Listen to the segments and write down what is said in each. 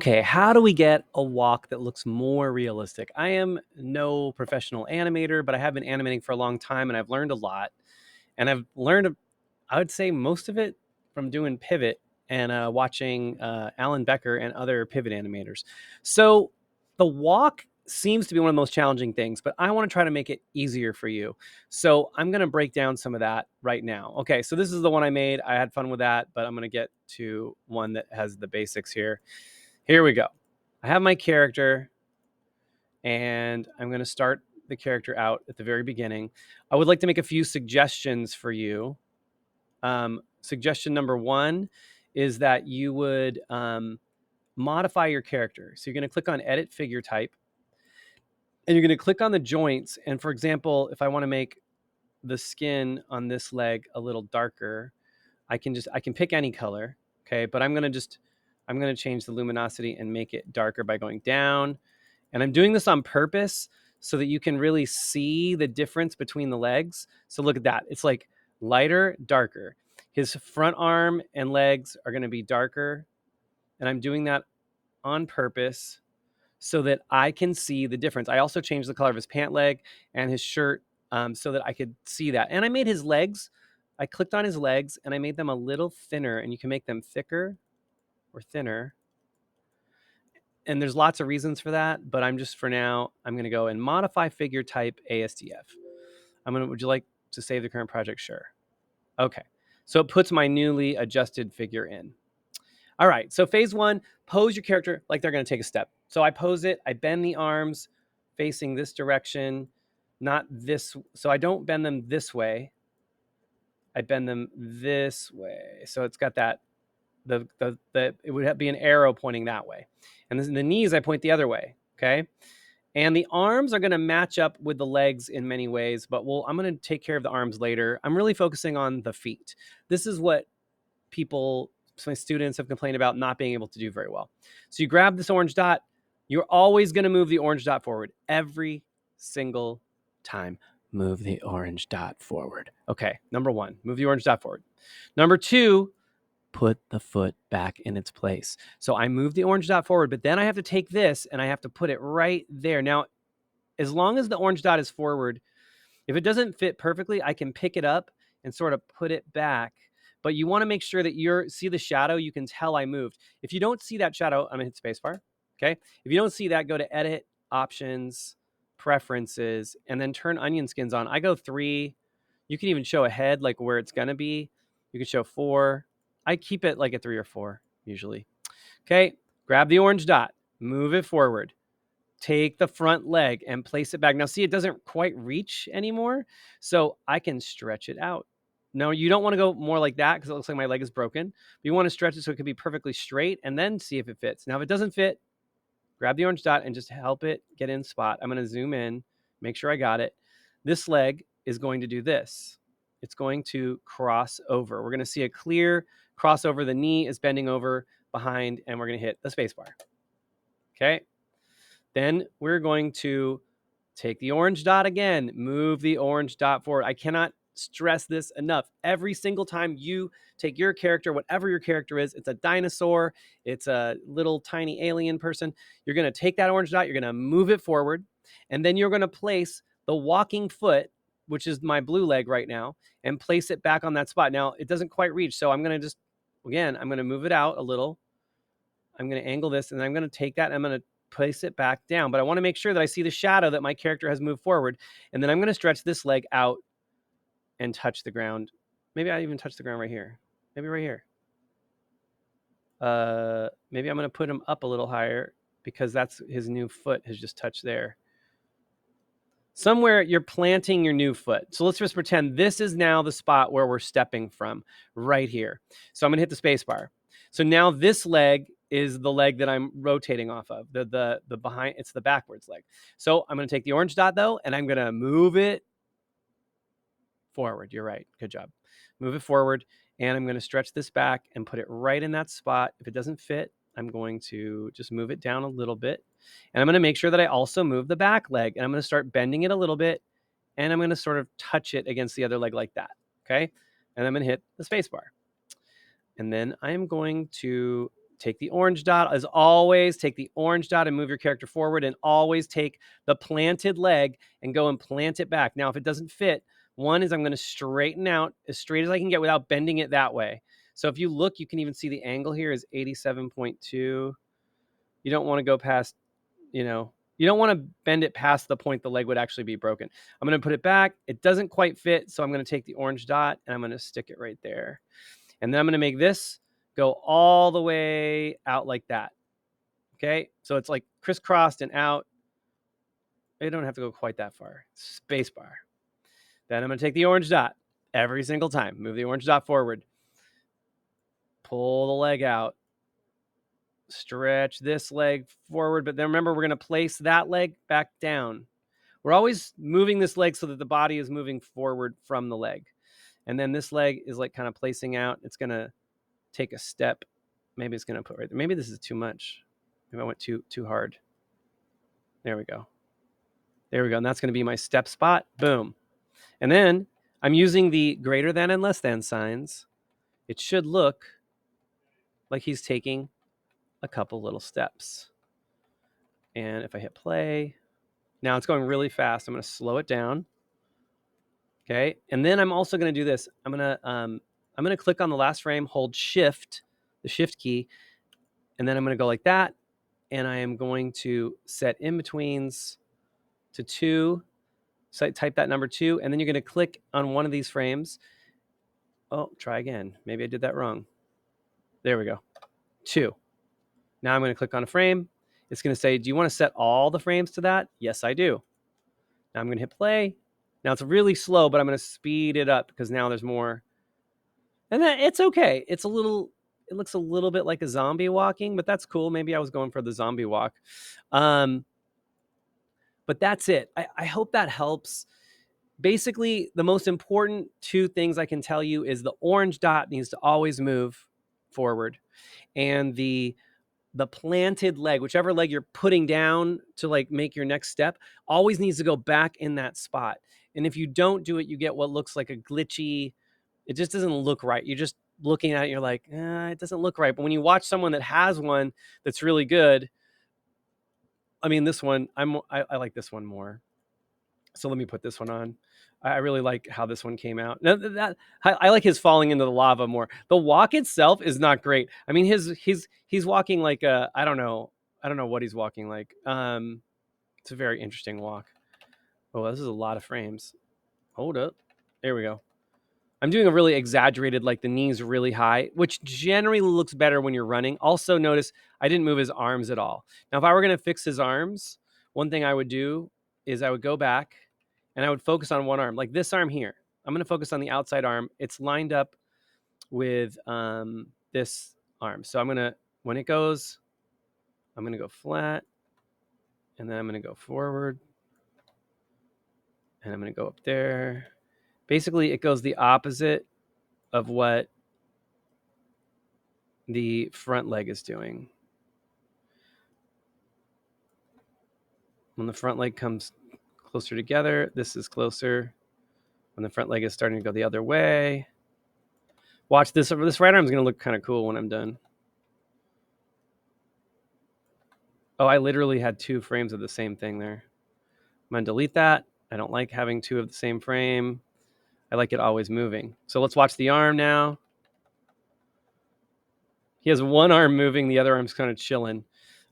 Okay, how do we get a walk that looks more realistic? I am no professional animator, but I have been animating for a long time and I've learned a lot. And I've learned, I would say, most of it from doing Pivot and watching Alan Becker and other Pivot animators. So the walk seems to be one of the most challenging things, but I want to try to make it easier for you. So I'm going to break down some of that right now. Okay, so this is the one I made. I had fun with that, but I'm going to get to one that has the basics here. Here we go. I have my character, and I'm going to start the character out at the very beginning. I would like to make a few suggestions for you. Suggestion number one is that you would modify your character. So you're going to click on Edit Figure Type, and you're going to click on the joints. And for example, if I want to make the skin on this leg a little darker, I can pick any color, okay? But I'm going to change the luminosity and make it darker by going down. And I'm doing this on purpose so that you can really see the difference between the legs. So look at that. It's like lighter, darker. His front arm and legs are going to be darker. And I'm doing that on purpose so that I can see the difference. I also changed the color of his pant leg and his shirt so that I could see that. And I made his legs. I clicked on his legs and I made them a little thinner, and you can make them thicker or thinner. And there's lots of reasons for that, but I'm just, for now, I'm going to go and modify figure type ASDF. Would you like to save the current project? Sure. Okay. So it puts my newly adjusted figure in. All right. So phase one, pose your character like they're going to take a step. So I pose it, I bend the arms facing this direction, not this. So I don't bend them this way. I bend them this way. So it's got that, it would be an arrow pointing that way. And the knees, I point the other way. Okay. And the arms are going to match up with the legs in many ways, but I'm going to take care of the arms later. I'm really focusing on the feet. This is what my students have complained about not being able to do very well. So you grab this orange dot. You're always going to move the orange dot forward every single time. Move the orange dot forward. Okay, number one, move the orange dot forward. Number two, put the foot back in its place. So I move the orange dot forward, but then I have to take this and I have to put it right there. Now, as long as the orange dot is forward, if it doesn't fit perfectly, I can pick it up and sort of put it back. But you want to make sure that see the shadow, you can tell I moved. If you don't see that shadow, I'm going to hit spacebar. Okay. If you don't see that, go to Edit, Options, Preferences, and then turn onion skins on. I go 3. You can even show a head, like where it's going to be. You can show 4. I keep it like a 3 or 4 usually. Okay. Grab the orange dot, move it forward. Take the front leg and place it back. Now, see, it doesn't quite reach anymore, so I can stretch it out. Now, you don't want to go more like that because it looks like my leg is broken. But you want to stretch it so it can be perfectly straight and then see if it fits. Now, if it doesn't fit, grab the orange dot and just help it get in spot. I'm going to zoom in, make sure I got it. This leg is going to do this. It's going to cross over. We're going to see a clear crossover. The knee is bending over behind, and we're going to hit the space bar. Okay. Then we're going to take the orange dot again, move the orange dot forward. I cannot stress this enough. Every single time you take your character, whatever your character is, it's a dinosaur, it's a little tiny alien person, you're going to take that orange dot, you're going to move it forward, and then you're going to place the walking foot, which is my blue leg right now, and place it back on that spot. Now, it doesn't quite reach, so I'm going to move it out a little. I'm going to angle this, and I'm going to take that, and I'm going to place it back down. But I want to make sure that I see the shadow that my character has moved forward. And then I'm going to stretch this leg out and touch the ground. Maybe I even touch the ground right here. Maybe right here. Maybe I'm going to put him up a little higher because that's his new foot has just touched there. Somewhere you're planting your new foot. So let's just pretend this is now the spot where we're stepping from, right here. So I'm going to hit the space bar. So now this leg is the leg that I'm rotating off of. The behind, it's the backwards leg. So I'm going to take the orange dot though, and I'm going to move it forward. You're right. Good job. Move it forward, and I'm going to stretch this back and put it right in that spot. If it doesn't fit, I'm going to just move it down a little bit. And I'm going to make sure that I also move the back leg, and I'm going to start bending it a little bit, and I'm going to sort of touch it against the other leg like that. Okay. And I'm going to hit the space bar. And then I'm going to take the orange dot. As always, take the orange dot and move your character forward, and always take the planted leg and go and plant it back. Now, if it doesn't fit, one is I'm going to straighten out as straight as I can get without bending it that way. So if you look, you can even see the angle here is 87.2. You don't want to go past, you don't want to bend it past the point the leg would actually be broken. I'm going to put it back. It doesn't quite fit, so I'm going to take the orange dot and I'm going to stick it right there. And then I'm going to make this go all the way out like that. Okay, so it's like crisscrossed and out. You don't have to go quite that far. Space bar. Then I'm going to take the orange dot every single time. Move the orange dot forward. Pull the leg out. Stretch this leg forward. But then remember, we're going to place that leg back down. We're always moving this leg so that the body is moving forward from the leg. And then this leg is like kind of placing out. It's going to take a step. Maybe it's going to put right there. Maybe this is too much. Maybe I went too hard. There we go. There we go. And that's going to be my step spot. Boom. And then I'm using the greater than and less than signs. It should look like he's taking a couple little steps. And if I hit play, now it's going really fast. I'm going to slow it down. Okay. And then I'm also going to do this. I'm going to click on the last frame, hold shift, the shift key, and then I'm going to go like that. And I am going to set in-betweens to 2. So I type that number 2, and then you're going to click on one of these frames. Oh, try again. Maybe I did that wrong. There we go. 2. Now I'm going to click on a frame. It's going to say, do you want to set all the frames to that? Yes, I do. Now I'm going to hit play. Now it's really slow, but I'm going to speed it up because now there's more. And then it's okay. It looks a little bit like a zombie walking, but that's cool. Maybe I was going for the zombie walk. But that's it. I hope that helps. Basically, the most important 2 things I can tell you is the orange dot needs to always move forward. And the planted leg, whichever leg you're putting down to like make your next step, always needs to go back in that spot. And if you don't do it, you get what looks like a glitchy, it just doesn't look right. You're just looking at it, you're like, it doesn't look right. But when you watch someone that has one that's really good, I mean, this one, I like this one more. So let me put this one on. I really like how this one came out. Now I like his falling into the lava more. The walk itself is not great. I mean, he's walking like I don't know what he's walking like. It's a very interesting walk. Oh, this is a lot of frames. Hold up. There we go. I'm doing a really exaggerated, like the knees really high, which generally looks better when you're running. Also notice I didn't move his arms at all. Now, if I were going to fix his arms, one thing I would do is I would go back and I would focus on one arm, like this arm here. I'm going to focus on the outside arm. It's lined up with this arm. So I'm going to, when it goes, I'm going to go flat, and then I'm going to go forward, and I'm going to go up there. Basically, it goes the opposite of what the front leg is doing. When the front leg comes closer together, this is closer. When the front leg is starting to go the other way. Watch this. This right arm is going to look kind of cool when I'm done. Oh, I literally had 2 frames of the same thing there. I'm going to delete that. I don't like having 2 of the same frame. I like it always moving. So let's watch the arm now. He has one arm moving. The other arm's kind of chilling.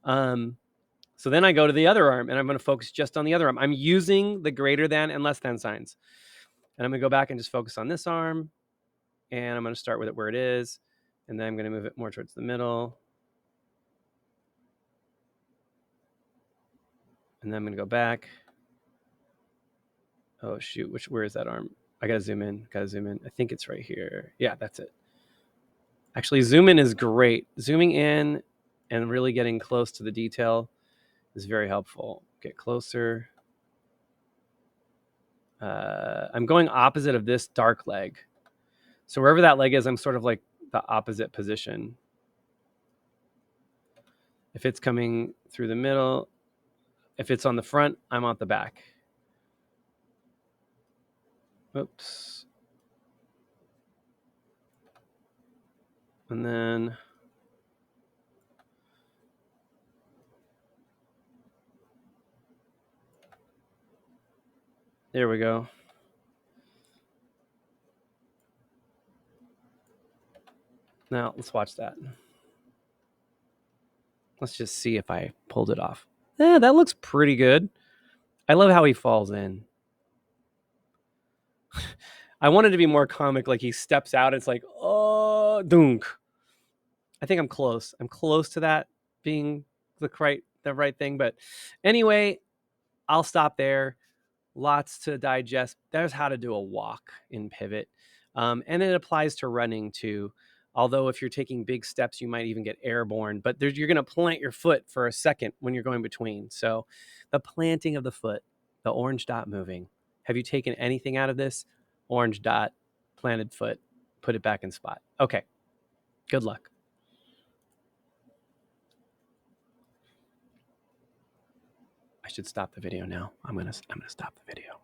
So then I go to the other arm, and I'm going to focus just on the other arm. I'm using the greater than and less than signs. And I'm going to go back and just focus on this arm. And I'm going to start with it where it is. And then I'm going to move it more towards the middle. And then I'm going to go back. Oh, shoot. Where is that arm? I got to zoom in. I think it's right here. Yeah, that's it. Actually, zoom in is great. Zooming in and really getting close to the detail is very helpful. Get closer. I'm going opposite of this dark leg. So wherever that leg is, I'm sort of like the opposite position. If it's coming through the middle, if it's on the front, I'm on the back. Oops. And then Here we go. Now let's watch that. Let's just see if I pulled it off. Yeah, that looks pretty good. I love how he falls in. I wanted to be more comic, like he steps out. It's like, oh, dunk. I think I'm close. I'm close to that being the right thing. But anyway, I'll stop there. Lots to digest. There's how to do a walk in Pivot. And it applies to running too. Although if you're taking big steps, you might even get airborne, but you're going to plant your foot for a second when you're going between. So the planting of the foot, the orange dot moving. Have you taken anything out of this? Orange dot, planted foot, put it back in spot. Okay, good luck. I should stop the video now. I'm gonna stop the video.